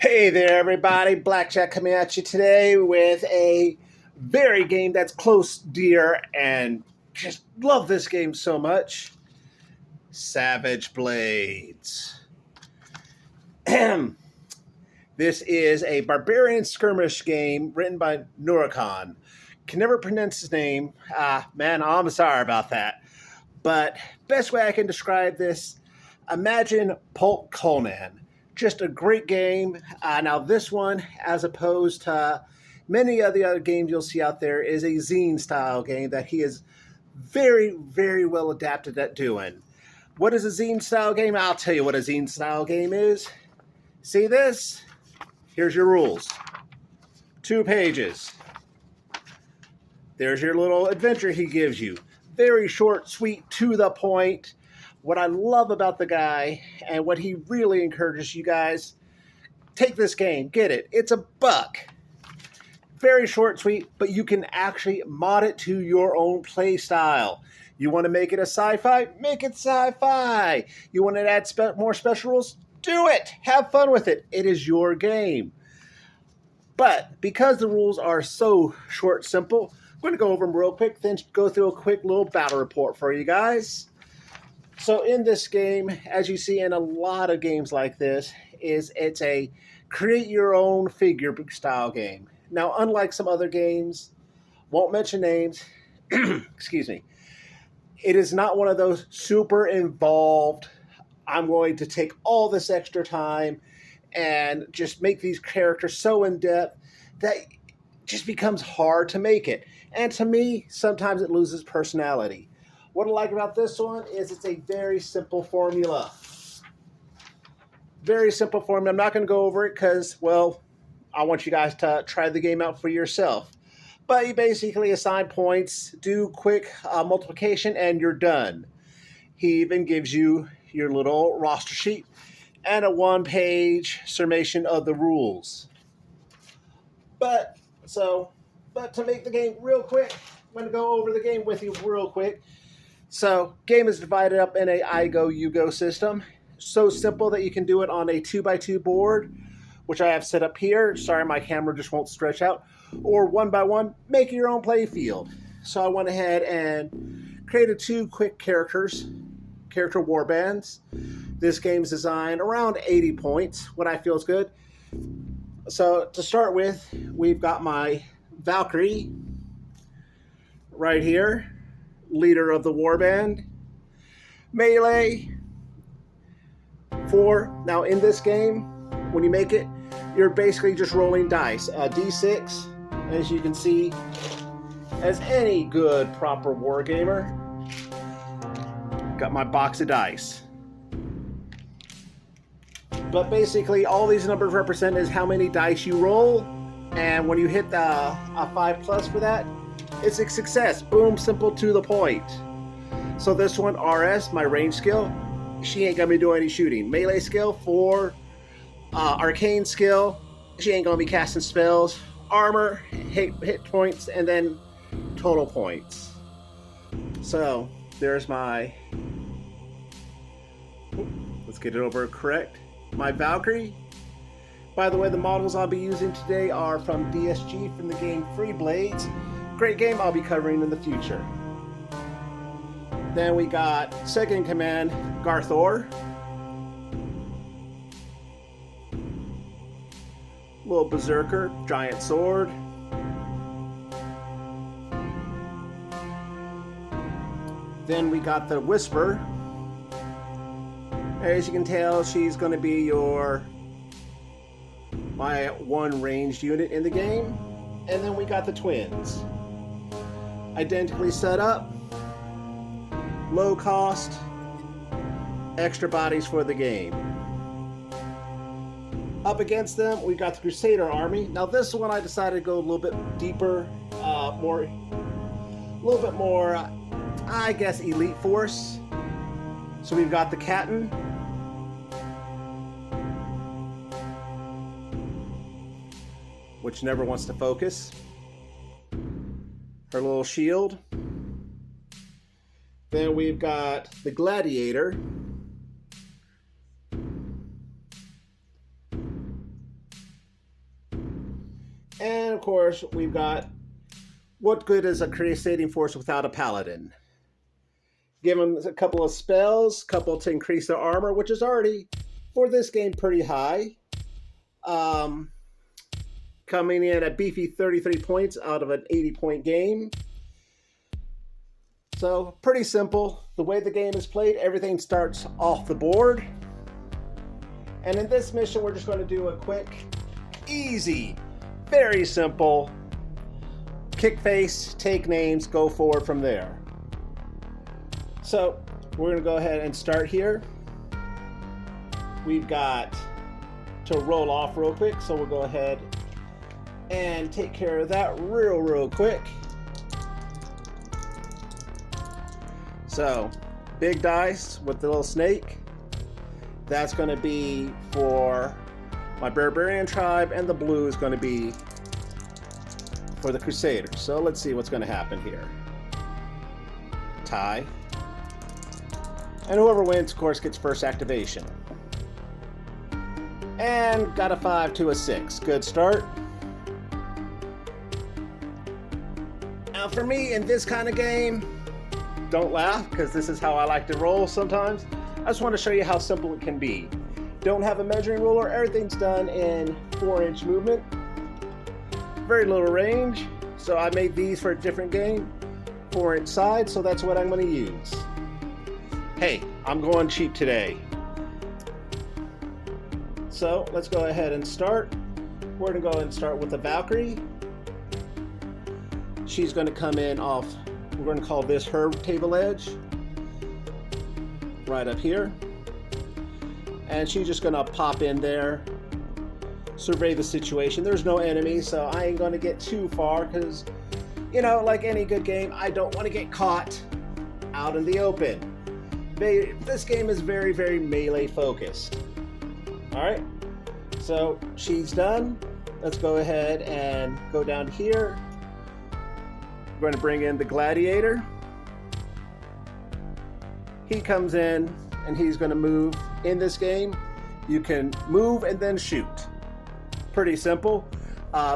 Hey there, everybody. Blackjack coming at you today with a very game that's close, dear, and just love this game so much. Savage Blades. This is a barbarian skirmish game written by Nurakan. Can never pronounce his name. Man, I'm sorry about that. But best way I can describe this, imagine Pulp Conan. Just a great game. Now this one, as opposed to many of the other games you'll see out there, is a Zine style game that he is very, very well adapted at doing. What is a Zine style game? I'll tell you what a Zine style game is. See this? Here's your rules. 2 pages. There's your little adventure he gives you. Very short, sweet, to the point. What I love about the guy and what he really encourages you guys, take this game, get it. It's $1. Very short, sweet, but you can actually mod it to your own play style. You want to make it a sci-fi? Make it sci-fi. You want to add more special rules? Do it. Have fun with it. It is your game. But because the rules are so short, simple, I'm going to go over them real quick, then go through a quick little battle report for you guys. So in this game, as you see in a lot of games like this, it's a create your own figure style game. Now, unlike some other games, won't mention names, excuse me, it is not one of those super involved, I'm going to take all this extra time and just make these characters so in-depth that it just becomes hard to make it. And to me, sometimes it loses personality. What I like about this one is it's a very simple formula. Very simple formula. I'm not going to go over it because, well, I want you guys to try the game out for yourself. But you basically assign points, do quick multiplication, and you're done. He even gives you your little roster sheet and a 1-page summation of the rules. But to make the game real quick, I'm going to go over the game with you real quick. So, game is divided up in a I go, you go system. So simple that you can do it on a 2x2 board, which I have set up here. Sorry, my camera just won't stretch out. Or 1x1, make your own play field. So I went ahead and created 2 quick character warbands. This game is designed around 80 points, what I feel is good. So to start with, we've got my Valkyrie right here. Leader of the warband. Melee 4. Now in this game, when you make it, you're basically just rolling dice. D6, as you can see, as any good proper wargamer. Got my box of dice. But basically, all these numbers represent is how many dice you roll, and when you hit a 5+ for that, it's a success. Boom, simple to the point. So this one, RS, my range skill, she ain't gonna be doing any shooting. Melee skill 4, arcane skill, she ain't gonna be casting spells. Armor, hit points, and then total points. So there's my, let's get it over correct. My Valkyrie. By the way, the models I'll be using today are from DSG from the game Free Blades. Great game I'll be covering in the future. Then we got second in command, Garthor. Little berserker, giant sword. Then we got the Whisper. As you can tell, she's going to be my 1 ranged unit in the game. And then we got the twins. Identically set up, low cost, extra bodies for the game. Up against them, we got the Crusader army. Now this one I decided to go a little bit deeper, a little bit more, I guess, elite force. So we've got the Captain, which never wants to focus. Her little shield. Then we've got the Gladiator. And of course, we've got what good is a crusading force without a paladin? Give them a couple of spells, couple to increase their armor, which is already, for this game, pretty high. Coming in at beefy 33 points out of an 80-point game. So, pretty simple. The way the game is played, everything starts off the board. And in this mission, we're just going to do a quick, easy, very simple kick face, take names, go forward from there. So, we're going to go ahead and start here. We've got to roll off real quick, so we'll go ahead and take care of that real quick. So, big dice with the little snake. That's going to be for my barbarian tribe, and the blue is going to be for the crusaders. So let's see what's going to happen here. Tie. And whoever wins, of course, gets first activation. And got a 5 to a 6. Good start. Now for me, in this kind of game, don't laugh, because this is how I like to roll sometimes. I just want to show you how simple it can be. Don't have a measuring ruler. Everything's done in 4-inch movement. Very little range. So I made these for a different game. 4-inch side, so that's what I'm going to use. Hey, I'm going cheap today. So let's go ahead and start. We're going to go and start with the Valkyrie. She's going to come in off, we're going to call this her table edge. Right up here. And she's just going to pop in there, survey the situation. There's no enemy, so I ain't going to get too far because, you know, like any good game, I don't want to get caught out in the open. This game is very melee focused. Alright, so she's done. Let's go ahead and go down here. We're going to bring in the gladiator. He comes in and he's going to move. In this game, you can move and then shoot. Pretty simple.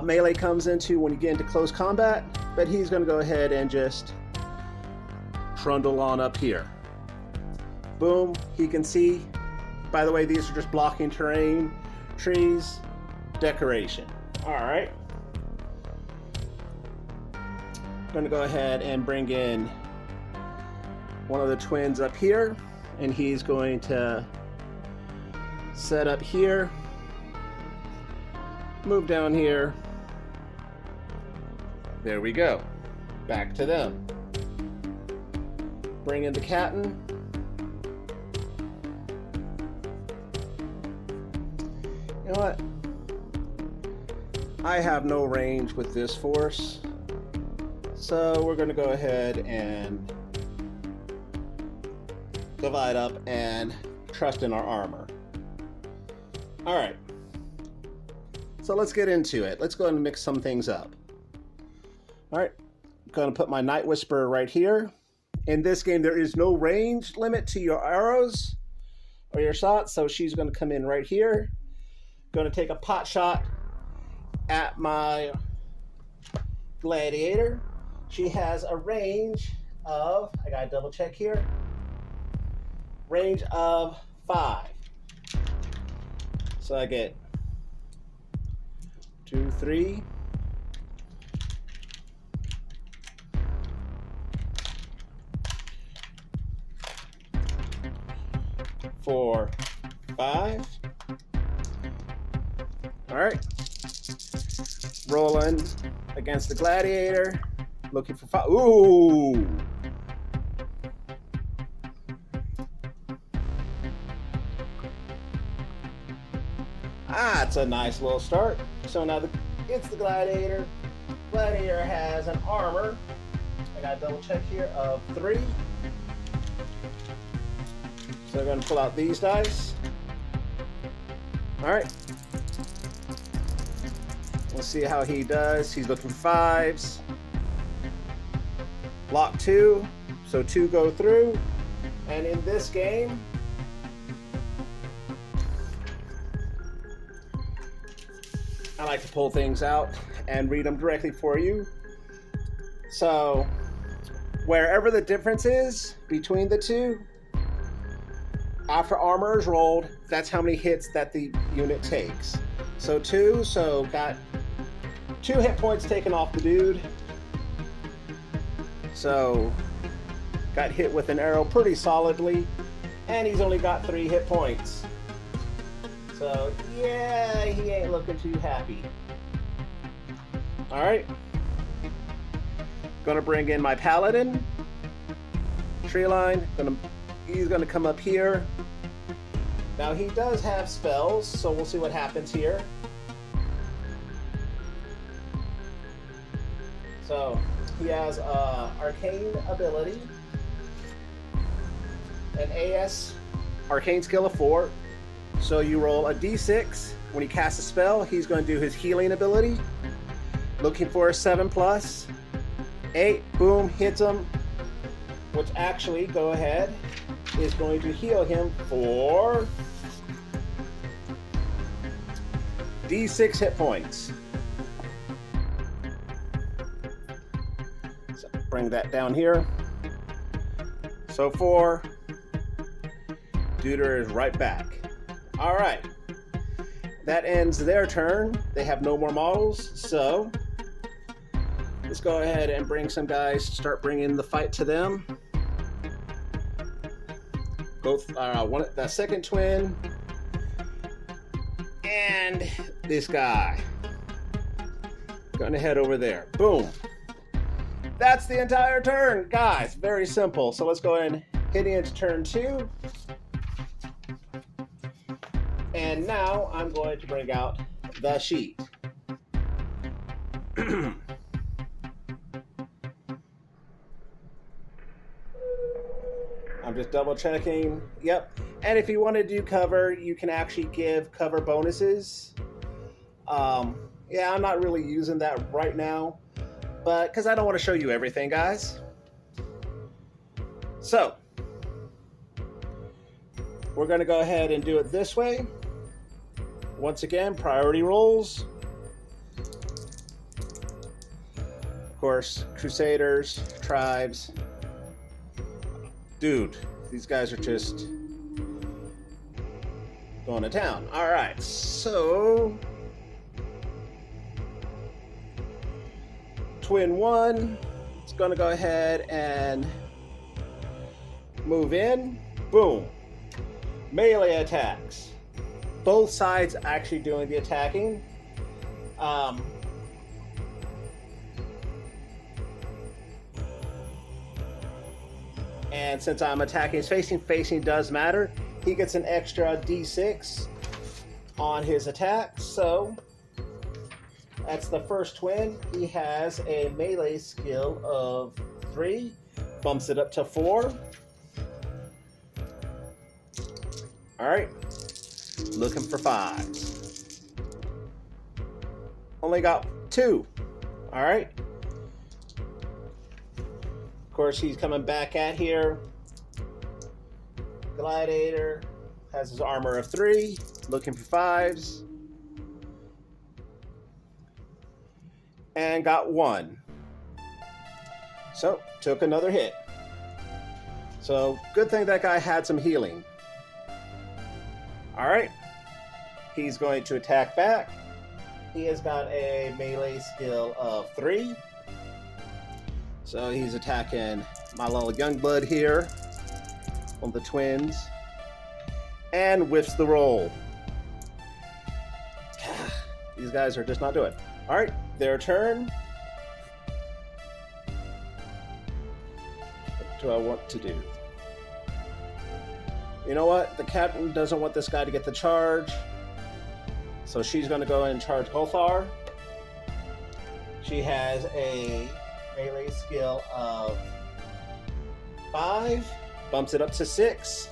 Melee comes into when you get into close combat, but he's going to go ahead and just trundle on up here. Boom, he can see. By the way, these are just blocking terrain, trees, decoration. All right. Going to go ahead and bring in one of the twins up here, and he's going to set up here, move down here. There we go. Back to them. Bring in the captain. You know what? I have no range with this force, so we're going to go ahead and divide up and trust in our armor. All right. So let's get into it. Let's go ahead and mix some things up. All right. I'm going to put my Night Whisperer right here. In this game, there is no range limit to your arrows or your shots, so she's going to come in right here. Going to take a pot shot at my gladiator. She has a range of, I gotta double check here, range of 5. So I get 2, 3, 4, 5. All right. Rolling against the gladiator. Looking for 5. Ooh. It's a nice little start. So now it's the gladiator. Gladiator has an armor. I got to double check here of 3. So I'm going to pull out these dice. All right. We'll see how he does. He's looking for 5s. Block 2. So 2 go through. And in this game, I like to pull things out and read them directly for you. So, wherever the difference is between the two, after armor is rolled, that's how many hits that the unit takes. So 2, so got 2 hit points taken off the dude. So, got hit with an arrow pretty solidly, and he's only got 3 hit points. So, yeah, he ain't looking too happy. Alright. Gonna bring in my paladin. Tree line. He's gonna come up here. Now, he does have spells, so we'll see what happens here. So, he has arcane ability, an AS arcane skill of 4. So you roll a d6. When he casts a spell, he's going to do his healing ability. Looking for a 7+. 8, boom, hits him. Which actually, go ahead, is going to heal him for d6 hit points. So bring that down here. So 4. Deuter is right back. All right, that ends their turn. They have no more models, so let's go ahead and bring some guys, start bringing the fight to them. Both, the second twin, and this guy. Gonna head over there. Boom. That's the entire turn, guys. Very simple. So let's go ahead and hit into turn 2. And now I'm going to bring out the sheet. I'm just double checking. Yep. And if you want to do cover, you can actually give cover bonuses. Yeah, I'm not really using that right now, but because I don't want to show you everything, guys. So we're going to go ahead and do it this way. Once again, priority rolls. Of course, Crusaders, Tribes. Dude, these guys are just going to town. All right, so Twin 1 is going to go ahead and move in. Boom. Melee attacks. Both sides actually doing the attacking. And since I'm attacking facing does matter. He gets an extra d6 on his attack. So that's the first twin. He has a melee skill of 3. Bumps it up to 4. All right. Looking for 5s. Only got 2. All right. Of course, he's coming back at here. Gladiator has his armor of 3. Looking for 5s. And got 1. So, took another hit. So, good thing that guy had some healing. Alright, he's going to attack back. He has got a melee skill of 3. So he's attacking my little young blood here on the twins. And whiffs the roll. These guys are just not doing it. Alright, their turn. What do I want to do? You know what? The captain doesn't want this guy to get the charge. So she's going to go and charge Golthar. She has a melee skill of 5. Bumps it up to 6.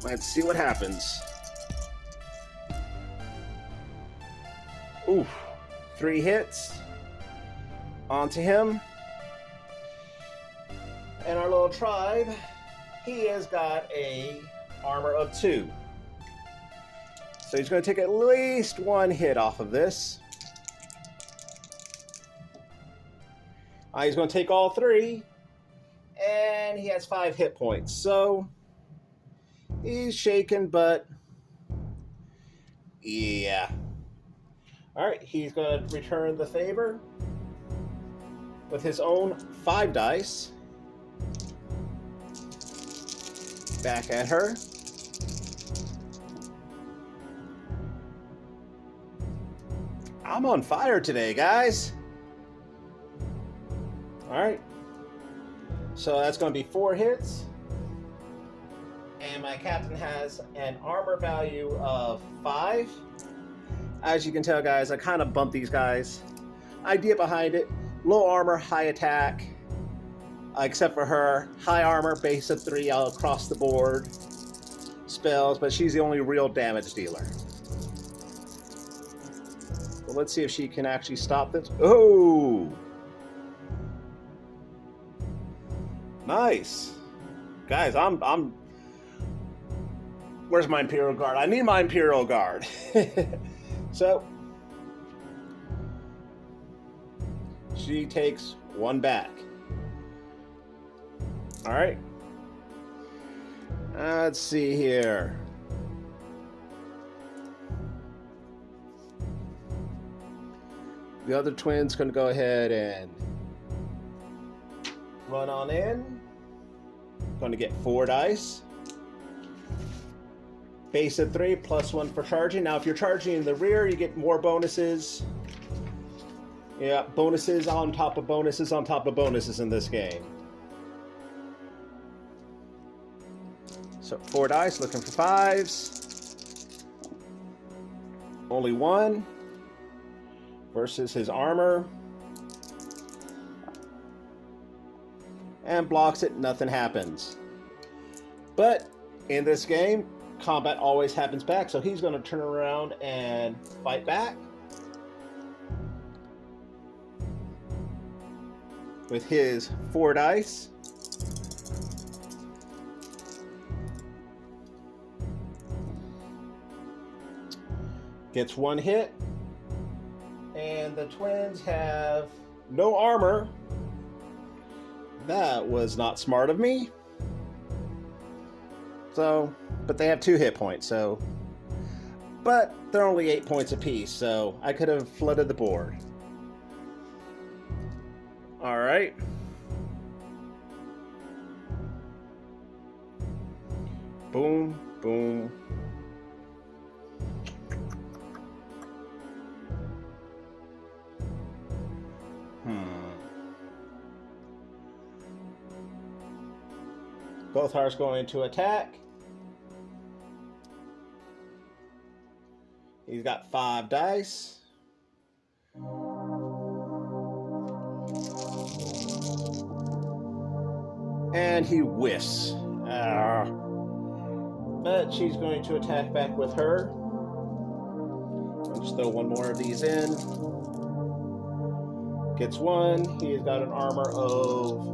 Let's see what happens. Oof. 3 hits. Onto him. And our little tribe, he has got a armor of 2. So he's going to take at least 1 hit off of this. He's going to take all 3. And he has 5 hit points. So he's shaken, but yeah. Alright, he's going to return the favor with his own 5 dice. Back at her. I'm on fire today, guys. Alright. So that's going to be 4 hits. And my captain has an armor value of 5. As you can tell, guys, I kind of bumped these guys. Idea behind it, low armor, high attack. Except for her, high armor, base of 3 all across the board. Spells, but she's the only real damage dealer. So let's see if she can actually stop this. Oh! Nice. Guys, I'm where's my Imperial Guard? I need my Imperial Guard. So she takes 1 back. All right. Let's see here. The other twin's going to go ahead and run on in. Going to get 4 dice. Base of 3 plus 1 for charging. Now, if you're charging in the rear, you get more bonuses. Yeah, bonuses on top of bonuses on top of bonuses in this game. So 4 dice, looking for 5s. Only 1 versus his armor. And blocks it, nothing happens. But in this game, combat always happens back, so he's going to turn around and fight back with his 4 dice. Gets 1 hit, and the twins have no armor. That was not smart of me. So, but they have 2 hit points, so. But they're only 8 points apiece, so I could have flooded the board. All right. Boom, boom. Both hearts going to attack. He's got 5 dice. And he whiffs. But she's going to attack back with her. I'll just throw 1 more of these in. Gets 1. He's got an armor of...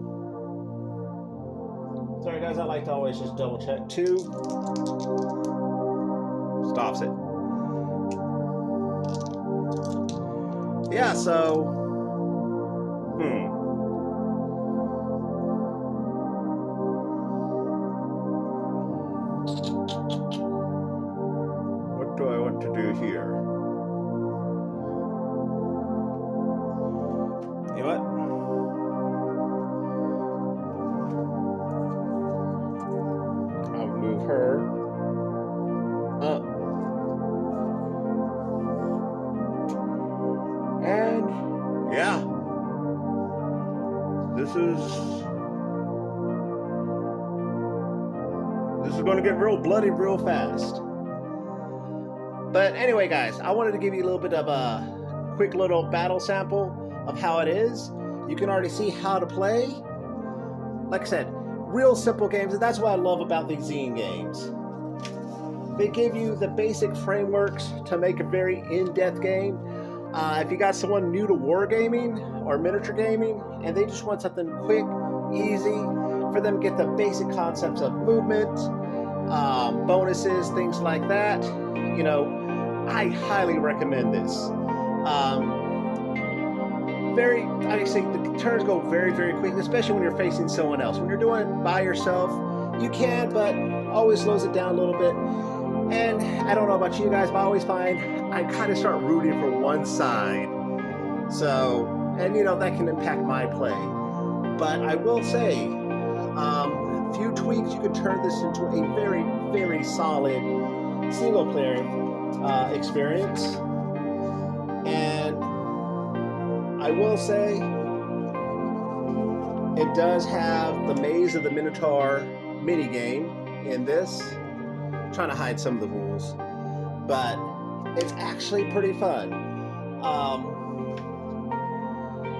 Sorry guys, I like to always just double check. 2. Stops it. Yeah, so... What do I want to do here? You know what? Move her up. And yeah, this is going to get real bloody real fast. But anyway, guys, I wanted to give you a little bit of a quick little battle sample of how it is. You can already see how to play. Like I said, real simple games, and that's what I love about these Zine games. They give you the basic frameworks to make a very in-depth game, If you got someone new to wargaming or miniature gaming and they just want something quick, easy, for them to get the basic concepts of movement, bonuses, things like that, you know, I highly recommend this. Like I say, the turns go very, very quick, especially when you're facing someone else. When you're doing it by yourself, you can, but always slows it down a little bit. And I don't know about you guys, but I always find I kind of start rooting for one side. So, and you know, that can impact my play. But I will say, a few tweaks, you can turn this into a very, very solid single player experience. And I will say, it does have the Maze of the Minotaur mini game in this. I'm trying to hide some of the rules, but it's actually pretty fun.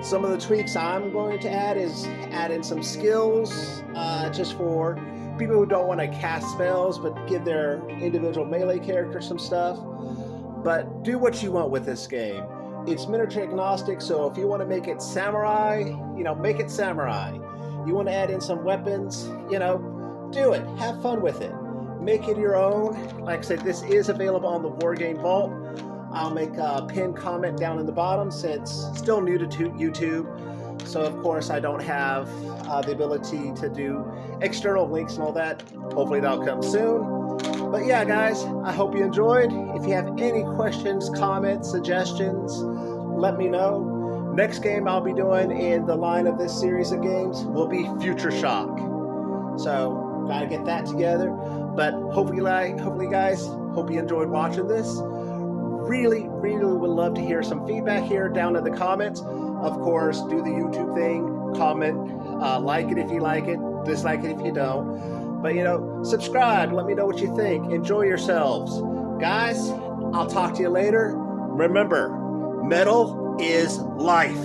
Some of the tweaks I'm going to add is add in some skills, just for people who don't want to cast spells but give their individual melee character some stuff. But do what you want with this game. It's miniature agnostic, so if you want to make it samurai, you know, make it samurai. You want to add in some weapons, you know, do it. Have fun with it. Make it your own. Like I said, this is available on the Wargame Vault. I'll make a pinned comment down in the bottom since still new to YouTube. So of course I don't have the ability to do external links and all that. Hopefully that'll come soon. But yeah, guys, I hope you enjoyed. If you have any questions, comments, suggestions, let me know. Next game I'll be doing in the line of this series of games will be Future Shock. So gotta get that together. But hopefully guys, hope you enjoyed watching this. Really would love to hear some feedback here down in the comments. Of course, do the YouTube thing, comment, like it if you like it, dislike it if you don't. But you know, subscribe, let me know what you think. Enjoy yourselves. Guys, I'll talk to you later. Remember, metal is life.